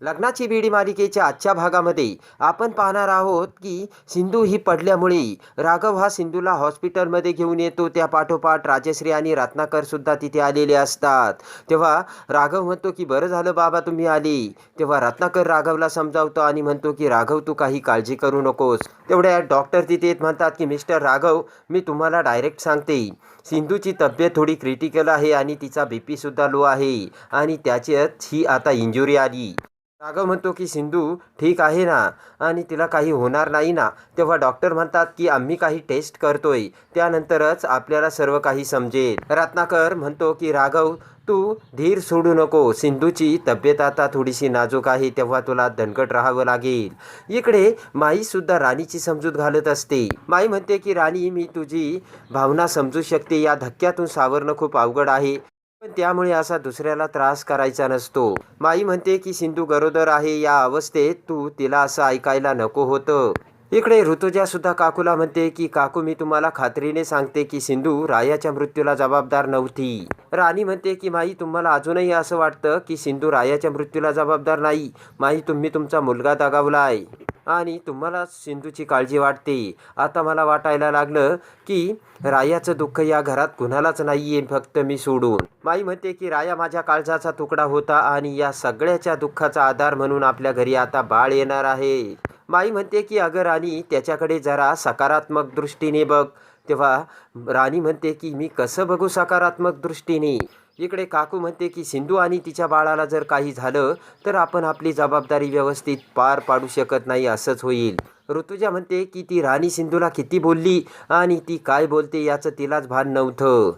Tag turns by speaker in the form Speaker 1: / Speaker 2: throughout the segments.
Speaker 1: लग्नाची बेडी मालिकेच्या आजच्या भागामध्ये आपण पाहणार आहोत की सिंधू ही पडल्यामुळे राघव हा सिंधूला हॉस्पिटलमध्ये घेऊन येतो. त्या पाठोपाठ राजश्री आणि रत्नाकर सुद्धा तिथे आलेले असतात. तेव्हा राघव म्हणतो की बरं झालं बाबा तुम्ही आले. तेव्हा रत्नाकर राघवला समजावतो आणि म्हणतो की राघव तू काही काळजी करू नकोस. तेवढ्या डॉक्टर तिथे येत म्हणतात की मिस्टर राघव मी तुम्हाला डायरेक्ट सांगते सिंधूची तब्येत थोडी क्रिटिकल आहे आणि तिचा BP सुद्धा लो आहे आणि त्याच्यात ही आता इंजुरी आली. राघव म्हणतो की सिंधू ठीक आहे ना आणि तिला काही होणार नाही ना. तेव्हा डॉक्टर म्हणतात की आम्ही काही टेस्ट करतोय त्यानंतरच आपल्याला सर्व काही समजेल. रत्नाकर म्हणतो की राघव तू धीर सोडू नको. सिंधूची तब्येत आता थोडीशी नाजूक आहे तेव्हा तुला दणकट राहावं लागेल. इकडे माई सुद्धा राणीची समजूत घालत असते. माई म्हणते की राणी मी तुझी भावना समजू शकते. या धक्क्यातून सावरणं खूप अवघड आहे पण त्यामुळे असा दुसऱ्याला त्रास करायचा नसतो. माई म्हणते की सिंधू गरोदर आहे. या अवस्थेत तू तिला असं ऐकायला नको होतं. इकडे ऋतुजा सुद्धा काकूला म्हणते की काकू मी तुम्हाला खात्रीने सांगते की सिंधू रायाच्या मृत्यूला जबाबदार नव्हती. राणी म्हणते की माई तुम्हाला अजूनही असं वाटतं की सिंधू रायाच्या मृत्यूला जबाबदार नाही. माई तुम्ही तुमचा मुलगा दगावलाय आणि तुम्हाला सिंधूची काळजी वाटते. आता मला वाटायला लागलं की रायाचं दुःख या घरात कुणालाच नाही आहे फक्त मी सोडून. माई म्हणते की राया माझ्या काळजाचा तुकडा होता आणि या सगळ्याच्या दुःखाचा आधार म्हणून आपल्या घरी आता बाळ येणार आहे. माई म्हणते की अगं राणी त्याच्याकडे जरा सकारात्मक दृष्टीने बघ. तेव्हा राणी म्हणते की मी कसं बघू सकारात्मक दृष्टीने. इकडे काकू म्हणते की सिंधू आणि तिच्या बाळाला जर काही झालं तर आपण आपली जबाबदारी व्यवस्थित पार पाडू शकत नाही असंच होईल. ऋतुजा म्हणते की ती राणी सिंधूला किती बोलली आणि ती काय बोलते याचं तिलाच भान नव्हतं.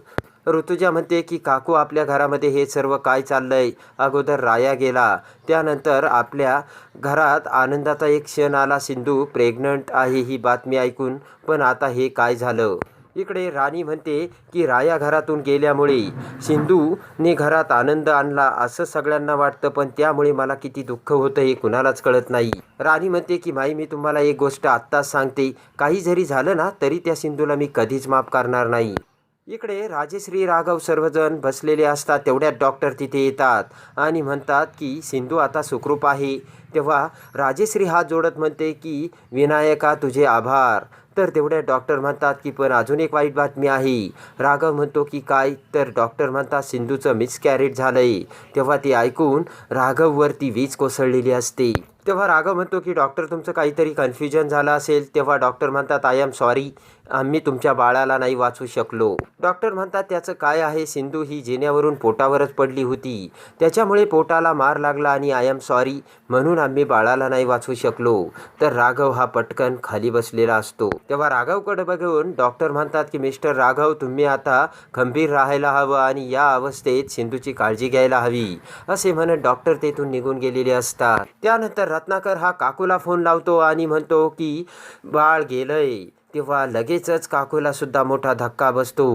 Speaker 1: ऋतुजा म्हणते की काकू आपल्या घरामध्ये हे सर्व काय चाललंय. अगोदर राया गेला त्यानंतर आपल्या घरात आनंदाचा एक क्षण आला. सिंधू प्रेग्नंट आहे ही बातमी ऐकून पण आता हे काय झालं. इकडे राणी म्हणते की राया घरातून गेल्यामुळे सिंधूने घरात आनंद आणला असं सगळ्यांना वाटतं पण त्यामुळे मला किती दुःख होतं हे कुणालाच कळत नाही. राणी म्हणते की माई मी तुम्हाला एक गोष्ट आत्ताच सांगते काही जरी झालं ना तरी त्या सिंधूला मी कधीच माफ करणार नाही. इकडे राजश्री राघव सर्वजण बसलेले असतात. तेवढ्यात डॉक्टर तिथे येतात आणि म्हणतात की सिंधू आता सुखरूप आहे. तेव्हा राजश्री हात जोडत म्हणते की विनायका तुझे आभार. तर तेवढ्या डॉक्टर म्हणतात की पण अजून एक वाईट बातमी आहे. राघव म्हणतो की काय. तर डॉक्टर म्हणतात सिंधूचं मिसकॅरेज झालंय. तेव्हा ते ऐकून राघववरती वीज कोसळलेली असते. तेव्हा राघव म्हणतो की डॉक्टर तुमचं काहीतरी कन्फ्युजन झालं असेल. तेव्हा डॉक्टर म्हणतात आय एम सॉरी आम्ही तुमच्या बाळाला नाही वाचवू शकलो. डॉक्टर म्हणतात त्याचं काय आहे. सिंधू ही जिन्यावरून पोटावरच पडली होती त्याच्यामुळे पोटाला मार लागला आणि आय एम सॉरी म्हणून आम्ही बाळाला नाही वाचवू शकलो. तर राघव हा पटकन खाली बसलेला असतो. तेव्हा राघवकडे बघून डॉक्टर म्हणतात की मिस्टर राघव तुम्ही आता खंबीर राहायला हवं आणि या अवस्थेत सिंधूची काळजी घ्यायला हवी असे म्हणत डॉक्टर तेथून निघून गेलेले असतात. त्यानंतर रत्नाकर हा काकूला फोन लावतो आणि म्हणतो की बाळ गेलंय. तेव्हा लगेचच काकूला सुद्धा मोठा धक्का बसतो.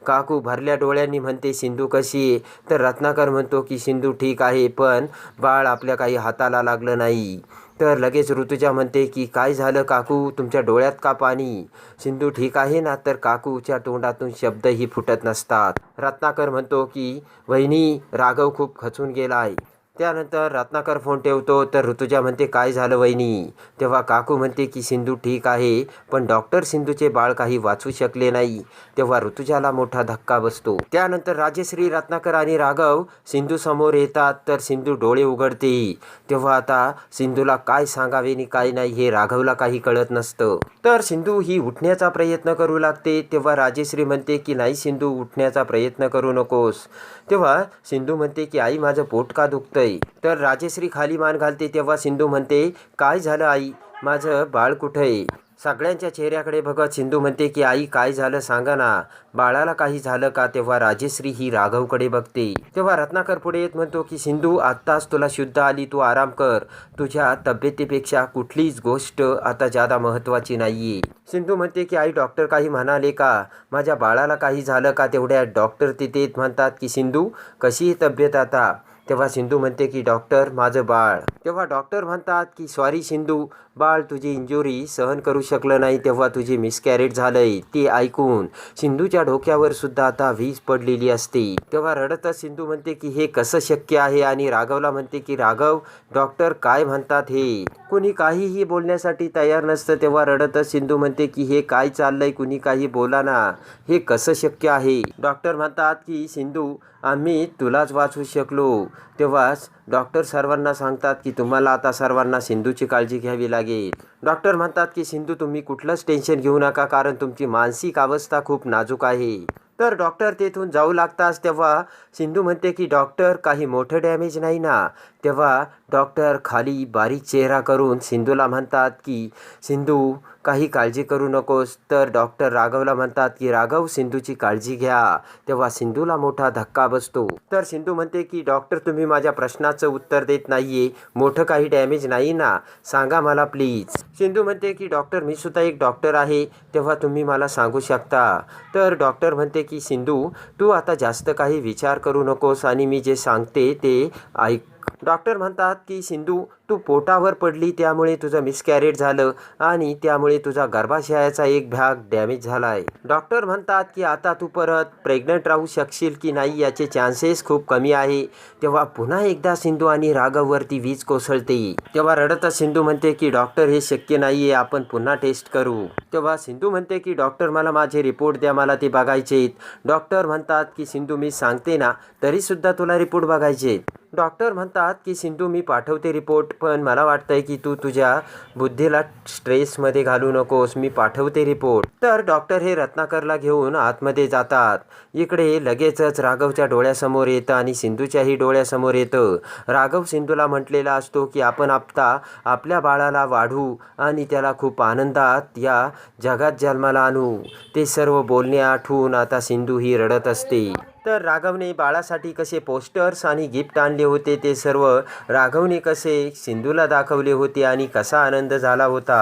Speaker 1: काकू भरल्या डोळ्यांनी म्हणते सिंधू कशी आहे. तर रत्नाकर म्हणतो की सिंधू ठीक आहे पण बाळ आपल्या काही हाताला लागलं नाही. तर लगेच ऋतुजा म्हणते की काय झालं काकू तुमच्या डोळ्यात का पाणी. सिंधू ठीक आहे ना. तर काकूच्या तोंडातून शब्दही फुटत नसतात. रत्नाकर म्हणतो की वहिनी राघव खूप खचून गेला आहे. त्यानंतर रत्नाकर फोन ठेवतो. तर ऋतुजा म्हणते काय झालं वहिनी. तेव्हा काकू म्हणते की सिंधू ठीक आहे पण डॉक्टर सिंधूचे बाळ काही वाचू शकले नाही. तेव्हा ऋतुजाला मोठा धक्का बसतो. त्यानंतर राजश्री रत्नाकर आणि राघव सिंधू समोर येतात. तर सिंधू डोळे उघडते. तेव्हा आता सिंधूला काय सांगावे आणि काय नाही हे राघवला काही कळत नसतं. तर सिंधू ही उठण्याचा प्रयत्न करू लागते. तेव्हा राजश्री म्हणते की नाही सिंधू उठण्याचा प्रयत्न करू नकोस. तेव्हा सिंधू म्हणते की आई माझं पोट का दुखतंय. तर राजश्री खाली मान घालते. तेव्हा सिंधू म्हणते काय झालं आई माझं बाळ कुठं आहे. सगळ्यांच्या चेहऱ्याकडे बघत सिंधू म्हणते की आई काय झालं सांगा ना बाळाला काही झालं का. तेव्हा राजश्री ही राघवकडे बघते. तेव्हा रत्नाकर पुढे येत म्हणतो की सिंधू आत्ताच तुला शुद्ध आली तू आराम कर. तुझ्या तब्येतीपेक्षा कुठलीच गोष्ट आता जादा महत्त्वाची नाहीये. सिंधू म्हणते की आई डॉक्टर काही म्हणाले का माझ्या बाळाला काही झालं का. तेवढ्या डॉक्टर तिथे म्हणतात की सिंधू कशी आहे तब्येत आता. तेव्हा सिंधू म्हणते की डॉक्टर माझं बाळ. तेव्हा डॉक्टर म्हणतात की सॉरी सिंधू बाळ तुझी इंजुरी सहन करू शकलं नाही तेव्हा तुझी मिसकॅरेज झालंय. ते ऐकून सिंधूच्या डोक्यावर सुद्धा आता वीज पडलेली असते. तेव्हा रडतच सिंधू म्हणते की हे कसं शक्य आहे आणि राघवला म्हणते की राघव डॉक्टर काय म्हणतात हे. कुणी काहीही बोलण्यासाठी तयार नसतं. तेव्हा रडतच सिंधू म्हणते की हे काय चाललंय, कुणी काही बोला ना, हे कसं शक्य आहे. डॉक्टर म्हणतात की सिंधू आम्ही तुलाच वाचवू शकलो. तेव्हाच डॉक्टर सर्वांना सांगतात की तुम्हाला आता सर्वांना सिंधूची काळजी घ्यावी लागेल. डॉक्टर म्हणतात की सिंधू तुम्ही कुठलंच टेन्शन घेऊ नका कारण तुमची मानसिक अवस्था खूप नाजूक आहे. तर डॉक्टर तेथून जाऊ लागताच तेव्हा सिंधू म्हणते की डॉक्टर काही मोठं डॅमेज नाही ना. तेव्हा डॉक्टर खाली बारीक चेहरा करून सिंधूला म्हणतात की सिंधू काही काळजी करू नकोस. तर डॉक्टर राघवला म्हणतात की राघव सिंधूची काळजी घ्या. तेव्हा सिंधूला मोठा धक्का बसतो. तर सिंधू म्हणते की डॉक्टर तुम्ही माझ्या प्रश्नाचं उत्तर देत नाहीये, मोठं काही डॅमेज नाही ना, सांगा मला प्लीज. सिंधू म्हणते की डॉक्टर मी सुद्धा एक डॉक्टर आहे, तेव्हा तुम्ही मला सांगू शकता. तर डॉक्टर म्हणते की सिंधू तू आता जास्त काही विचार करू नकोस आणि मी जे सांगते ते ऐक. डॉक्टर म्हणतात की सिंधू तू पोटावर पडली त्यामुळे तुझं मिसकॅरेज झालं आणि त्यामुळे तुझा गर्भाशयाचा एक भाग डॅमेज झाला आहे. डॉक्टर म्हणतात की आता तू परत प्रेग्नंट राहू शकशील की नाही याचे चान्सेस खूप कमी आहे. तेव्हा पुन्हा एकदा सिंधू आणि राघववरती वीज कोसळते. तेव्हा रडतच सिंधू म्हणते की डॉक्टर हे शक्य नाही आहे, आपण पुन्हा टेस्ट करू. तेव्हा सिंधू म्हणते की डॉक्टर मला माझे रिपोर्ट द्या, मला ते बघायचे. डॉक्टर म्हणतात की सिंधू मी सांगते ना तरीसुद्धा तुला रिपोर्ट बघायचे. डॉक्टर म्हणतात की सिंधू मी पाठवते रिपोर्ट, पण मला वाटतंय की तू तुझ्या बुद्धीला स्ट्रेसमध्ये घालू नकोस, मी पाठवते रिपोर्ट. तर डॉक्टर हे रत्नाकरला घेऊन आतमध्ये जातात. इकडे लगेचच राघवच्या डोळ्यासमोर येतं आणि सिंधूच्याही डोळ्यासमोर येतं. राघव सिंधूला म्हटलेला असतो की आपण आता आपल्या बाळाला वाढवू आणि त्याला खूप आनंदात या जगात जन्माला आणू. ते सर्व बोलणे आठवून आता सिंधू ही रडत असते. तर राघवने बाळासाठी कसे पोस्टर्स आणि गिफ्ट आणले होते ते सर्व राघवने कसे सिंधूला दाखवले होते आणि कसा आनंद झाला होता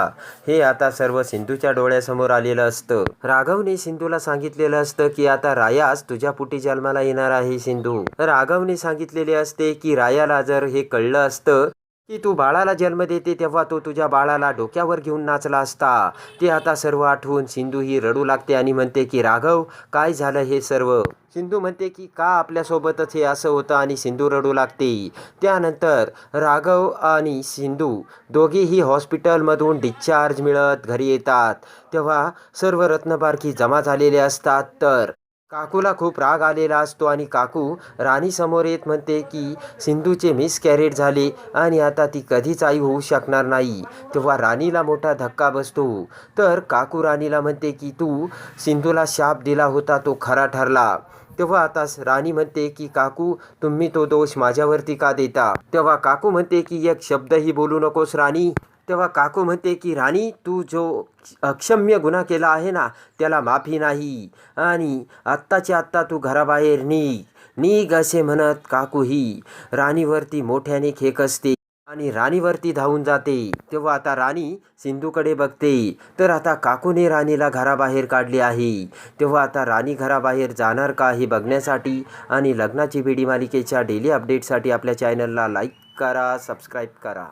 Speaker 1: हे आता सर्व सिंधूच्या डोळ्यासमोर आलेलं असतं. राघवने सिंधूला सांगितलेलं असतं की आता रायास तुझ्या पोटी जन्माला येणार आहे सिंधू. राघवने सांगितलेले असते की रायाला जर हे कळलं असतं की तू बाळाला जन्म देते तेव्हा तो तुझ्या बाळाला डोक्यावर घेऊन नाचला असता. ते आता सर्व आठवून सिंधू ही रडू लागते आणि म्हणते की राघव काय झालं हे सर्व. सिंधू म्हणते की का आपल्यासोबतच हे असं होतं आणि सिंधू रडू लागते. त्यानंतर राघव आणि सिंधू दोघेही हॉस्पिटलमधून डिस्चार्ज मिळत घरी येतात. तेव्हा सर्व रत्नबारकी जमा झालेले असतात. तर काकूला खूप राग आलेला असतो आणि काकू राणीसमोर येत म्हणते की सिंधूचे मिसकॅरेज झाले आणि आता ती कधीच आई होऊ शकणार नाही. तेव्हा राणीला मोठा धक्का बसतो. तर काकू राणीला म्हणते की तू सिंधूला शाप दिला होता तो खरा ठरला. तेव्हा आता राणी म्हणते की काकू तुम्ही तो दोष माझ्यावरती का देता. तेव्हा काकू म्हणते की एक शब्दही बोलू नकोस राणी. तेव्हा काकू म्हणते की राणी तू जो अक्षम्य गुन्हा केला आहे ना त्याला माफी नाही आणि आत्ताच्या आत्ता तू घराबाहेर निघ असे म्हणत काकू ही राणीवरती मोठ्याने खेकसते आणि राणीवरती धावून जाते. तेव्हा आता राणी सिंधूकडे बघते तर आता काकूने राणीला घराबाहेर काढले आहे. तेव्हा आता राणी घराबाहेर जाणार का हे बघण्यासाठी आणि लग्नाची बेडी मालिकेच्या डेली अपडेटसाठी आपल्या चॅनलला लाईक करा, सबस्क्राईब करा.